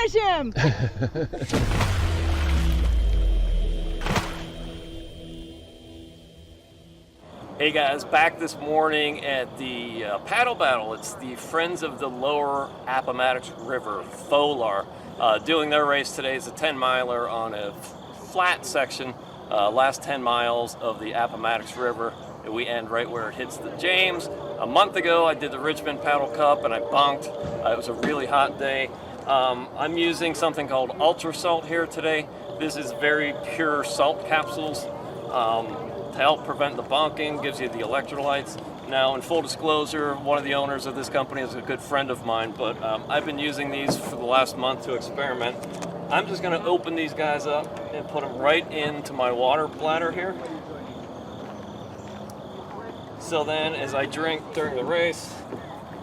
finish him. Hey guys, back this morning at the paddle battle. It's the Friends of the Lower Appomattox River, FOLAR. Doing their race today is a 10-miler on a flat section, last 10 miles of the Appomattox River. We end right where it hits the James. A month ago I did the Richmond Paddle Cup and I bonked. It was a really hot day. I'm using something called Ultra Salt here today. This is very pure salt capsules. To help prevent the bonking, gives you the electrolytes. Now, in full disclosure, one of the owners of this company is a good friend of mine, but I've been using these for the last month to experiment. I'm just gonna open these guys up and put them right into my water bladder here. So then, as I drink during the race,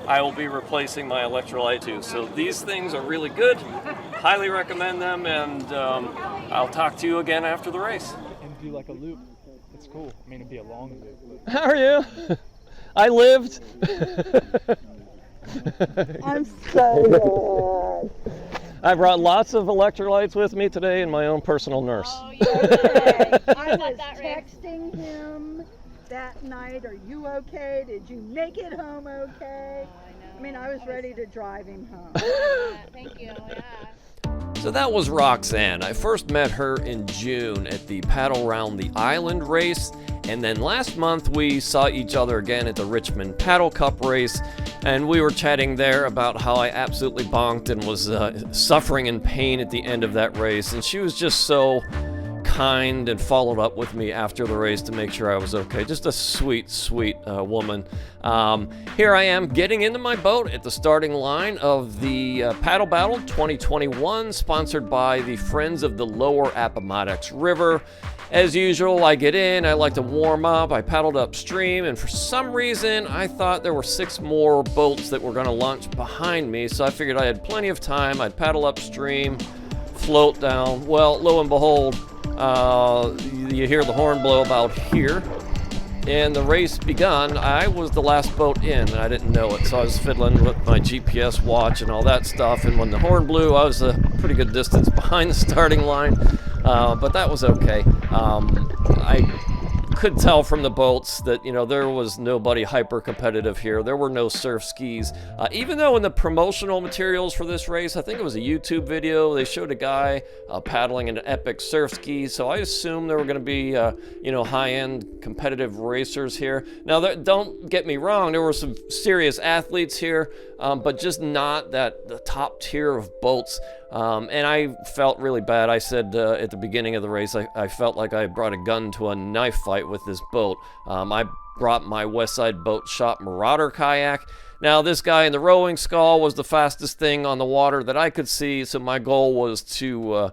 I will be replacing my electrolyte too. So these things are really good. Highly recommend them, and I'll talk to you again after the race. And do like a loop. It's cool. I mean, it'd be a long loop. How are you? I lived. I'm so good. I brought lots of electrolytes with me today and my own personal nurse. Oh, yeah. I was texting him that night, are you okay? Did you make it home okay? I mean, I was ready to drive him home. Thank you, yeah. So that was Roxanne. I first met her in June at the Paddle Round the Island race, and then last month we saw each other again at the Richmond Paddle Cup race, and we were chatting there about how I absolutely bonked and was suffering in pain at the end of that race, and she was just so kind and followed up with me after the race to make sure I was okay. Just a sweet, sweet woman. Here I am getting into my boat at the starting line of the Paddle Battle 2021, sponsored by the Friends of the Lower Appomattox River. As usual, I get in, I like to warm up, I paddled upstream, and for some reason I thought there were 6 more boats that were going to launch behind me, so I figured I had plenty of time. I'd paddle upstream, float down. Well, lo and behold, you hear the horn blow about here, and the race begun. I was the last boat in, and I didn't know it, so I was fiddling with my GPS watch and all that stuff, and when the horn blew, I was a pretty good distance behind the starting line, but that was okay. I could tell from the boats that, you know, there was nobody hyper competitive here. There were no surf skis. Even though in the promotional materials for this race, I think it was a YouTube video, they showed a guy paddling an epic surf ski. So I assume there were going to be, you know, high-end competitive racers here. Now, don't get me wrong, there were some serious athletes here, but just not the top tier of boats. And I felt really bad. I said at the beginning of the race, I felt like I brought a gun to a knife fight with this boat. I brought my Westside Boat Shop Marauder kayak. Now, this guy in the rowing scull was the fastest thing on the water that I could see, so my goal was to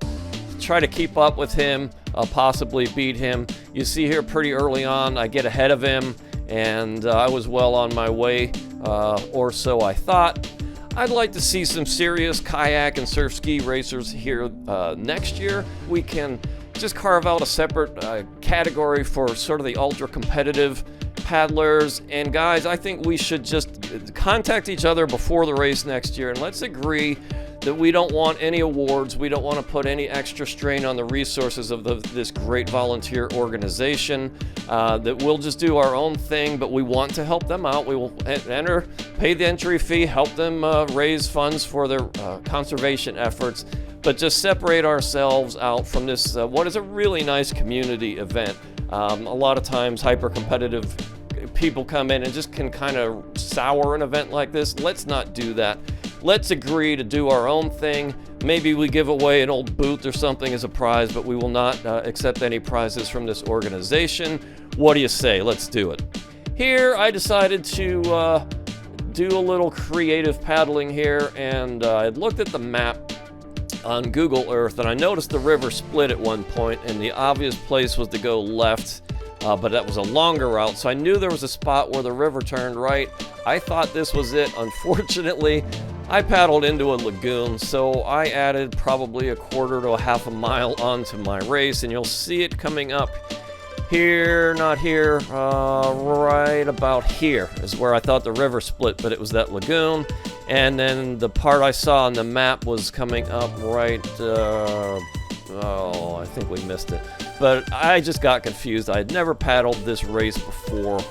try to keep up with him, possibly beat him. You see here pretty early on, I get ahead of him, and I was well on my way, or so I thought. I'd like to see some serious kayak and surf ski racers here next year. We can just carve out a separate category for sort of the ultra competitive paddlers. And guys, I think we should just contact each other before the race next year, and let's agree that we don't want any awards. We don't want to put any extra strain on the resources of this great volunteer organization, that we'll just do our own thing, but we want to help them out. We will enter, pay the entry fee, help them raise funds for their conservation efforts, but just separate ourselves out from this, what is a really nice community event. A lot of times hyper-competitive people come in and just can kind of sour an event like this. Let's not do that. Let's agree to do our own thing. Maybe we give away an old boot or something as a prize, but we will not accept any prizes from this organization. What do you say? Let's do it. Here, I decided to do a little creative paddling here, and I looked at the map on Google Earth, and I noticed the river split at one point, and the obvious place was to go left, but that was a longer route, so I knew there was a spot where the river turned right. I thought this was it. Unfortunately, I paddled into a lagoon, so I added probably a quarter to a half a mile onto my race, and you'll see it coming up here, not here, right about here is where I thought the river split, but it was that lagoon. And then the part I saw on the map was coming up right, oh, I think we missed it. But I just got confused. I had never paddled this race before,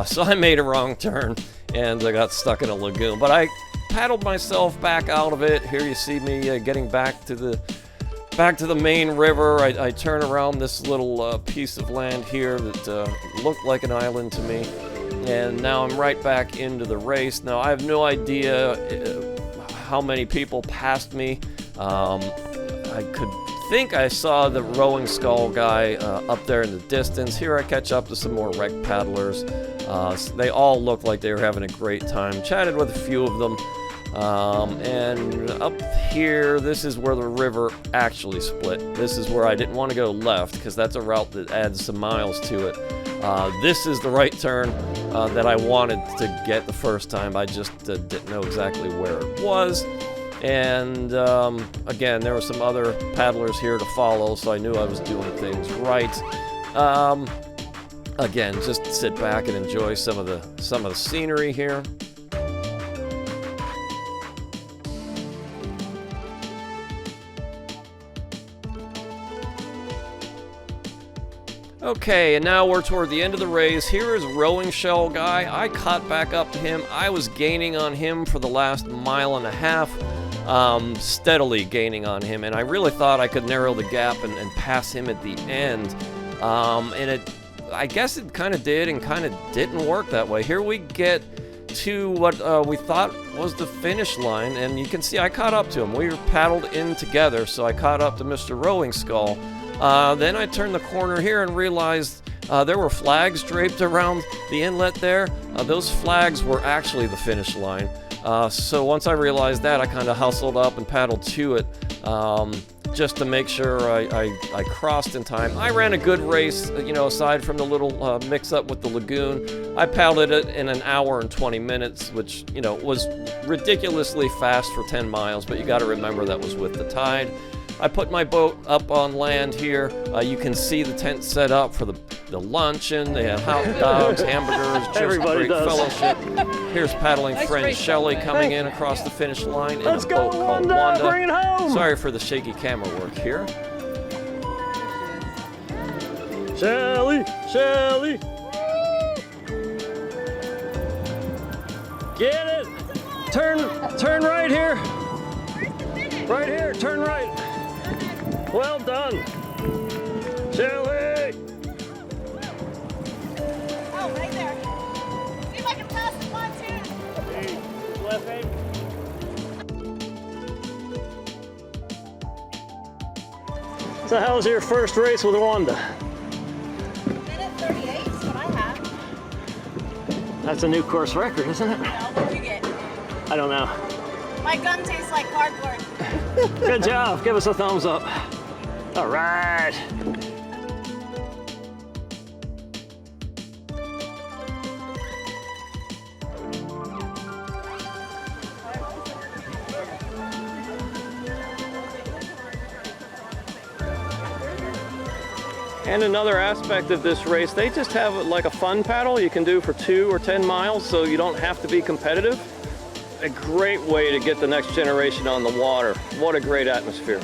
so I made a wrong turn and I got stuck in a lagoon. But I paddled myself back out of it. Here you see me getting back to the main river. I turn around this little piece of land here that looked like an island to me, and now I'm right back into the race. Now I have no idea how many people passed me. I could think I saw the rowing skull guy up there in the distance. Here I catch up to some more wreck paddlers. They all looked like they were having a great time. Chatted with a few of them. And up here, this is where the river actually split. This is where I didn't want to go left because that's a route that adds some miles to it. This is the right turn that I wanted to get the first time. I just didn't know exactly where it was. And again, there were some other paddlers here to follow, so I knew I was doing things right. Again, just sit back and enjoy some of the scenery here. Okay, and now we're toward the end of the race. Here is Rowing Shell Guy. I caught back up to him. I was gaining on him for the last mile and a half, steadily gaining on him, and I really thought I could narrow the gap and pass him at the end. And I guess it kind of did and kind of didn't work that way. Here we get to what we thought was the finish line, and you can see I caught up to him. We were paddled in together, so I caught up to Mr. Rowing Skull. Then I turned the corner here and realized there were flags draped around the inlet there. Those flags were actually the finish line. So once I realized that, I kind of hustled up and paddled to it just to make sure I crossed in time. I ran a good race, you know, aside from the little mix-up with the lagoon. I paddled it in an hour and 20 minutes, which, you know, was ridiculously fast for 10 miles, but you got to remember that was with the tide. I put my boat up on land here. You can see the tent set up for the luncheon. They had hot dogs, hamburgers, just Everybody great does. fellowship. Here's paddling Nice friend race. Shelley coming in across the finish line in Let's a go, boat called Wanda! Wanda. Bring it home! Sorry for the shaky camera work here. Shelly, Shelly. Get it. Turn right here. Right here, turn right. Well done. Shelly. Oh, right there. See if I can pass the pontoon. Left aim. So how was your first race with Wanda? Minute 38 is what I have. That's a new course record, isn't it? No, what'd you get? I don't know. My gun tastes like cardboard. Good job. Give us a thumbs up. All right. And another aspect of this race, they just have like a fun paddle you can do for 2 or 10 miles, so you don't have to be competitive. A great way to get the next generation on the water. What a great atmosphere.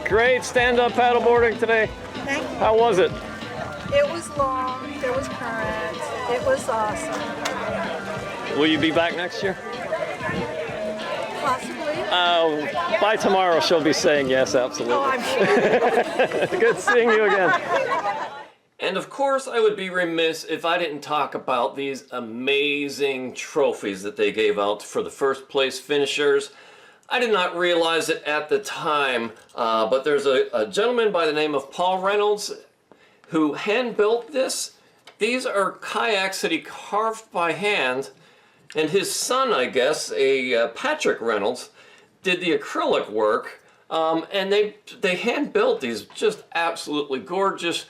Great stand-up paddleboarding today. Thank you. How was it? It was long, there was current, it was awesome. Will you be back next year? Possibly. By tomorrow she'll be saying yes, absolutely. Oh, I'm sure. Good seeing you again. And of course, I would be remiss if I didn't talk about these amazing trophies that they gave out for the first place finishers. I did not realize it at the time, but there's a gentleman by the name of Paul Reynolds who hand-built this. These are kayaks that he carved by hand, and his son, I guess, Patrick Reynolds, did the acrylic work, and they hand-built these just absolutely gorgeous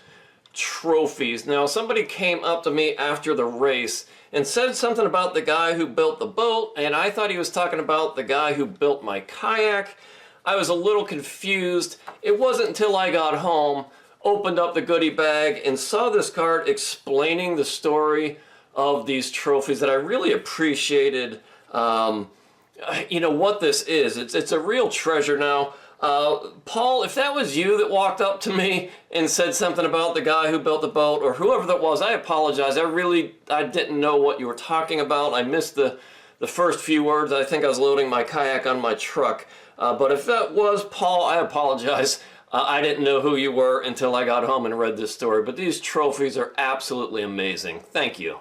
trophies. Now, somebody came up to me after the race and said something about the guy who built the boat, and I thought he was talking about the guy who built my kayak. I was a little confused. It wasn't until I got home, opened up the goodie bag, and saw this card explaining the story of these trophies that I really appreciated, you know, what this is. It's a real treasure now. Paul, if that was you that walked up to me and said something about the guy who built the boat, or whoever that was, I apologize. I didn't know what you were talking about. I missed the first few words. I think I was loading my kayak on my truck. But if that was Paul, I apologize. I didn't know who you were until I got home and read this story. But these trophies are absolutely amazing. Thank you.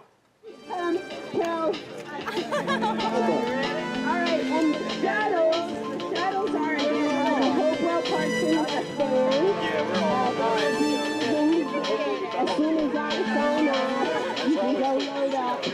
No. All right, and the shadows are in the Hopewell Parking lot there. Yeah, we're all As soon as I sign off, you can go load up.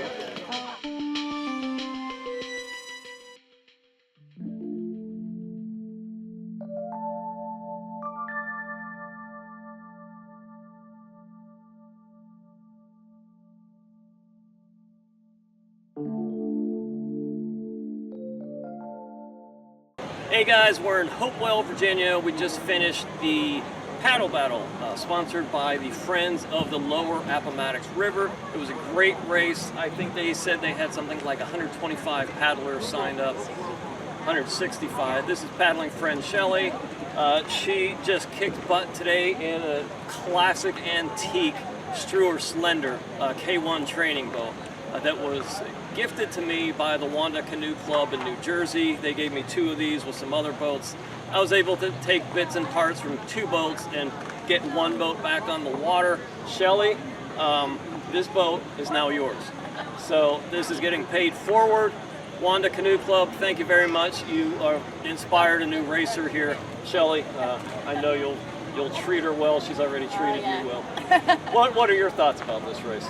Hey guys, we're in Hopewell, Virginia. We just finished the paddle battle, sponsored by the Friends of the Lower Appomattox River. It was a great race. I think they said they had something like 125 paddlers signed up, 165. This is paddling friend Shelly. She just kicked butt today in a classic antique Struer Slender K1 training boat that was gifted to me by the Wanda Canoe Club in New Jersey. They gave me 2 of these with some other boats. I was able to take bits and parts from 2 boats and get 1 boat back on the water. Shelly, this boat is now yours. So this is getting paid forward. Wanda Canoe Club, thank you very much. You are inspired a new racer here. Shelly, I know you'll treat her well. She's already treated you well. What are your thoughts about this race?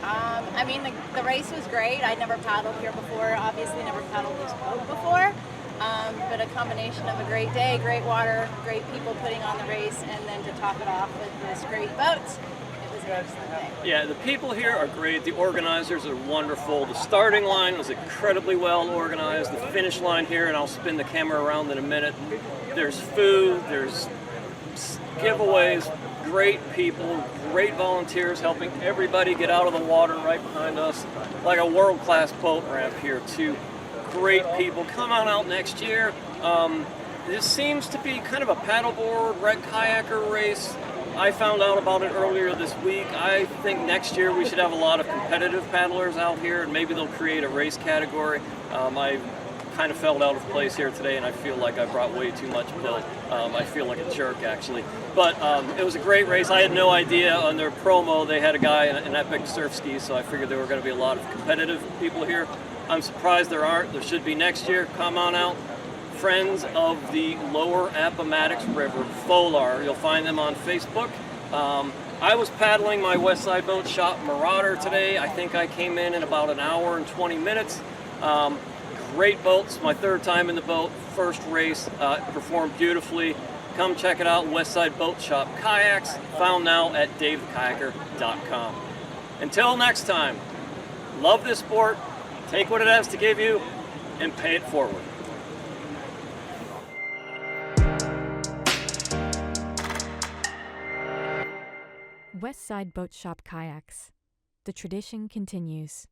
I mean, the race was great. I'd never paddled here before, obviously never paddled this boat before, but a combination of a great day, great water, great people putting on the race, and then to top it off with this great boat. It was an excellent day. Yeah, the people here are great. The organizers are wonderful. The starting line was incredibly well organized. The finish line here, and I'll spin the camera around in a minute. There's food, there's giveaways, great people, great volunteers helping everybody get out of the water right behind us. Like a world-class boat ramp here too. Great people. Come on out next year. This seems to be kind of a paddleboard, red kayaker race. I found out about it earlier this week. I think next year we should have a lot of competitive paddlers out here, and maybe they'll create a race category. I kind of felt out of place here today, and I feel like I brought way too much boat. I feel like a jerk, actually. But it was a great race. I had no idea on their promo they had a guy in epic surf skis, so I figured there were going to be a lot of competitive people here. I'm surprised there aren't. There should be next year. Come on out. Friends of the Lower Appomattox River, FOLAR. You'll find them on Facebook. I was paddling my Westside Boat Shop Marauder today. I think I came in about an hour and 20 minutes. Great boats, my 3rd time in the boat, first race, performed beautifully. Come check it out, Westside Boat Shop Kayaks, found now at davekayaker.com. Until next time, love this sport, take what it has to give you, and pay it forward. Westside Boat Shop Kayaks. The tradition continues.